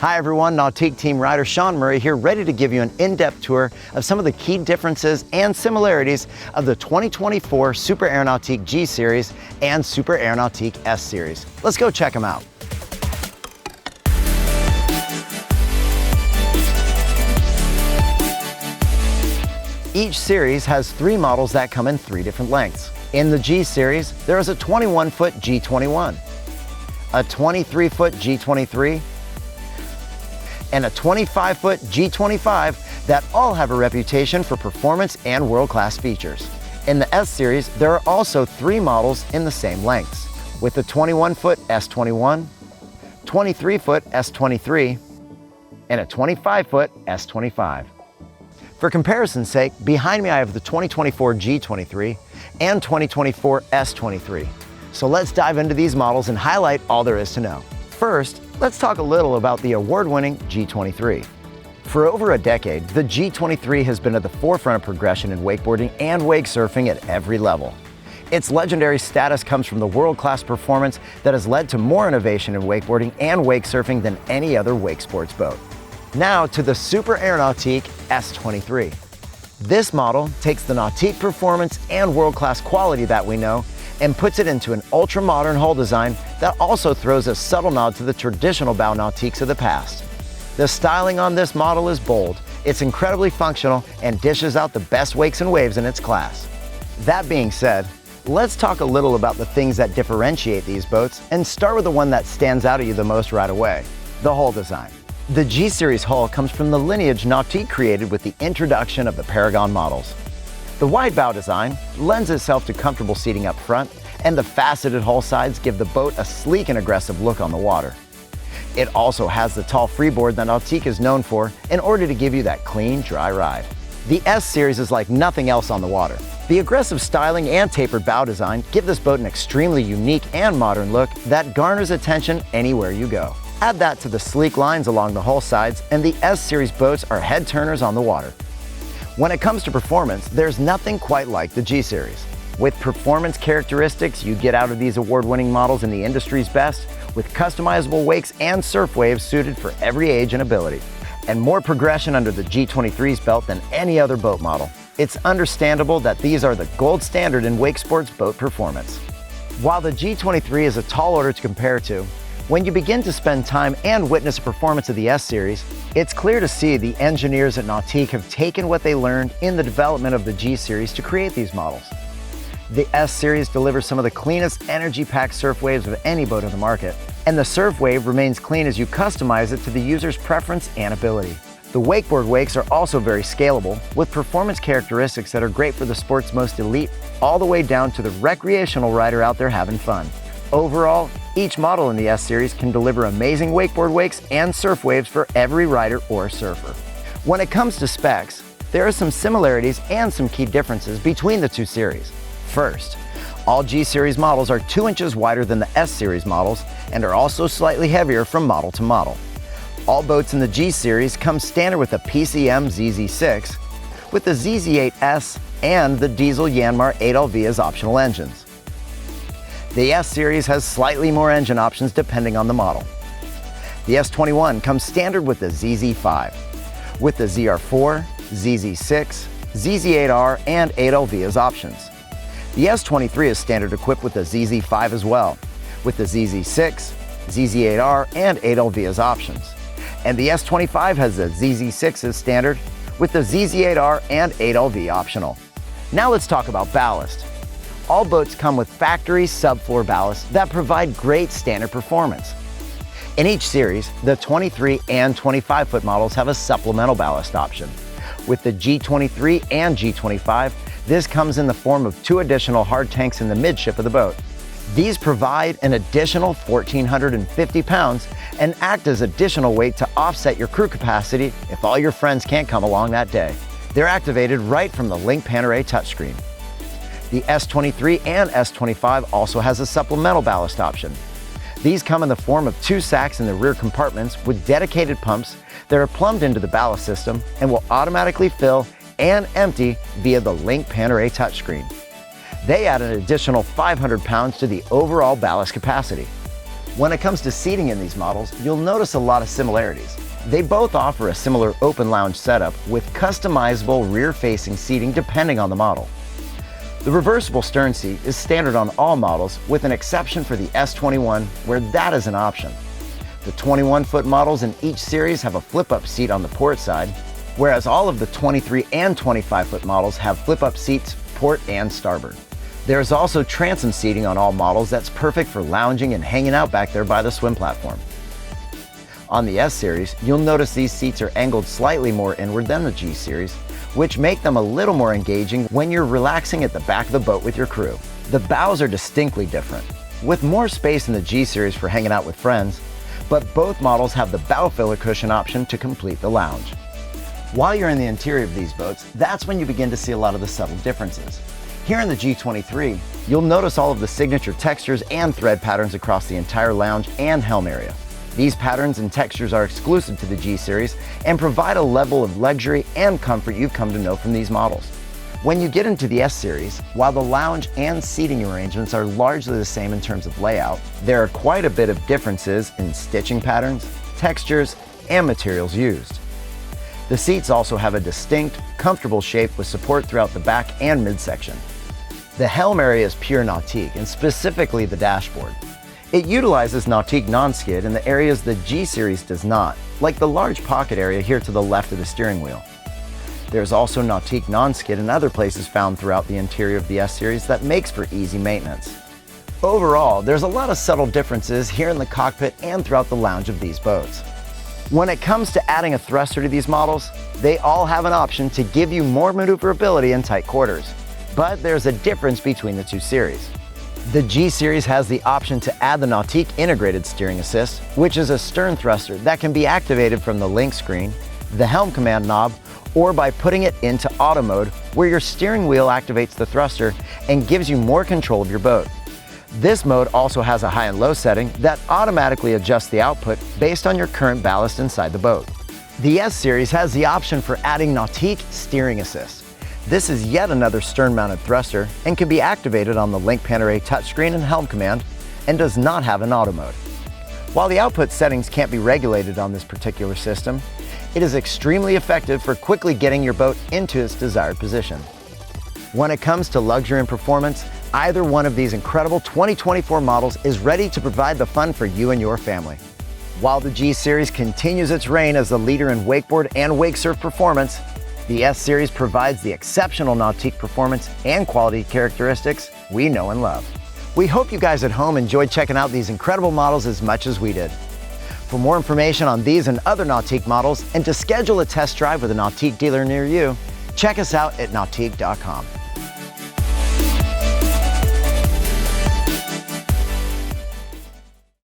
Hi everyone, Nautique team rider Shaun Murray here, ready to give you an in-depth tour of some of the key differences and similarities of the 2024 Super Aeronautique G Series and Super Aeronautique S Series. Let's go check them out. Each series has 3 models that come in 3 different lengths. In the G Series, there is a 21-foot G21, a 23-foot G23, and a 25-foot G25 that all have a reputation for performance and world-class features. In the S Series, there are also 3 models in the same lengths, with the 21-foot S21, 23-foot S23, and a 25-foot S25. For comparison's sake, behind me I have the 2024 G23 and 2024 S23. So let's dive into these models and highlight all there is to know. First, let's talk a little about the award-winning G23. For over a decade, the G23 has been at the forefront of progression in wakeboarding and wake surfing at every level. Its legendary status comes from the world-class performance that has led to more innovation in wakeboarding and wake surfing than any other wake sports boat. Now to the Super Aeronautique S23. This model takes the Nautique performance and world-class quality that we know and puts it into an ultra-modern hull design that also throws a subtle nod to the traditional bow Nautiques of the past. The styling on this model is bold, it's incredibly functional, and dishes out the best wakes and waves in its class. That being said, let's talk a little about the things that differentiate these boats and start with the one that stands out at you the most right away, the hull design. The G Series hull comes from the lineage Nautique created with the introduction of the Paragon models. The wide bow design lends itself to comfortable seating up front, and the faceted hull sides give the boat a sleek and aggressive look on the water. It also has the tall freeboard that Nautique is known for in order to give you that clean, dry ride. The S Series is like nothing else on the water. The aggressive styling and tapered bow design give this boat an extremely unique and modern look that garners attention anywhere you go. Add that to the sleek lines along the hull sides, and the S Series boats are head turners on the water. When it comes to performance, there's nothing quite like the G Series. With performance characteristics you get out of these award-winning models in the industry's best, with customizable wakes and surf waves suited for every age and ability, and more progression under the G23's belt than any other boat model. It's understandable that these are the gold standard in wake sports boat performance. While the G23 is a tall order to compare to, when you begin to spend time and witness a performance of the S Series, it's clear to see the engineers at Nautique have taken what they learned in the development of the G Series to create these models. The S Series delivers some of the cleanest energy-packed surf waves of any boat in the market, and the surf wave remains clean as you customize it to the user's preference and ability. The wakeboard wakes are also very scalable, with performance characteristics that are great for the sport's most elite, all the way down to the recreational rider out there having fun. Overall, each model in the S Series can deliver amazing wakeboard wakes and surf waves for every rider or surfer. When it comes to specs, there are some similarities and some key differences between the two series. First, all G Series models are 2 inches wider than the S Series models and are also slightly heavier from model to model. All boats in the G Series come standard with a PCM ZZ6, with the ZZ8S and the diesel Yanmar 8LV as optional engines. The S Series has slightly more engine options depending on the model. The S21 comes standard with the ZZ5, with the ZR4, ZZ6, ZZ8R, and 8LV as options. The S23 is standard equipped with the ZZ5 as well, with the ZZ6, ZZ8R, and 8LV as options. And the S25 has the ZZ6 as standard, with the ZZ8R and 8LV optional. Now let's talk about ballast. All boats come with factory subfloor ballast that provide great standard performance. In each series, the 23 and 25-foot models have a supplemental ballast option. With the G23 and G25, this comes in the form of 2 additional hard tanks in the midship of the boat. These provide an additional 1,450 pounds and act as additional weight to offset your crew capacity if all your friends can't come along that day. They're activated right from the Link Pan-Array touchscreen. The S23 and S25 also has a supplemental ballast option. These come in the form of 2 sacks in the rear compartments with dedicated pumps that are plumbed into the ballast system and will automatically fill and empty via the Link Pan-Array touchscreen. They add an additional 500 pounds to the overall ballast capacity. When it comes to seating in these models, you'll notice a lot of similarities. They both offer a similar open lounge setup with customizable rear-facing seating depending on the model. The reversible stern seat is standard on all models with an exception for the S21 where that is an option. The 21-foot models in each series have a flip-up seat on the port side, whereas all of the 23 and 25-foot models have flip-up seats port and starboard. There is also transom seating on all models that's perfect for lounging and hanging out back there by the swim platform. On the S Series, you'll notice these seats are angled slightly more inward than the G Series, which make them a little more engaging when you're relaxing at the back of the boat with your crew. The bows are distinctly different, with more space in the G Series for hanging out with friends, but both models have the bow filler cushion option to complete the lounge. While you're in the interior of these boats, that's when you begin to see a lot of the subtle differences. Here in the G23, you'll notice all of the signature textures and thread patterns across the entire lounge and helm area. These patterns and textures are exclusive to the G Series and provide a level of luxury and comfort you've come to know from these models. When you get into the S Series, while the lounge and seating arrangements are largely the same in terms of layout, there are quite a bit of differences in stitching patterns, textures, and materials used. The seats also have a distinct, comfortable shape with support throughout the back and midsection. The helm area is pure Nautique, and specifically the dashboard. It utilizes Nautique non-skid in the areas the G Series does not, like the large pocket area here to the left of the steering wheel. There's also Nautique non-skid in other places found throughout the interior of the S Series that makes for easy maintenance. Overall, there's a lot of subtle differences here in the cockpit and throughout the lounge of these boats. When it comes to adding a thruster to these models, they all have an option to give you more maneuverability in tight quarters. But there's a difference between the two series. The G Series has the option to add the Nautique Integrated Steering Assist, which is a stern thruster that can be activated from the link screen, the helm command knob, or by putting it into auto mode, where your steering wheel activates the thruster and gives you more control of your boat. This mode also has a high and low setting that automatically adjusts the output based on your current ballast inside the boat. The S Series has the option for adding Nautique Steering Assist. This is yet another stern-mounted thruster and can be activated on the Link Panerai touchscreen and helm command and does not have an auto mode. While the output settings can't be regulated on this particular system, it is extremely effective for quickly getting your boat into its desired position. When it comes to luxury and performance, either one of these incredible 2024 models is ready to provide the fun for you and your family. While the G Series continues its reign as the leader in wakeboard and wake surf performance, the S Series provides the exceptional Nautique performance and quality characteristics we know and love. We hope you guys at home enjoyed checking out these incredible models as much as we did. For more information on these and other Nautique models and to schedule a test drive with a Nautique dealer near you, check us out at nautique.com.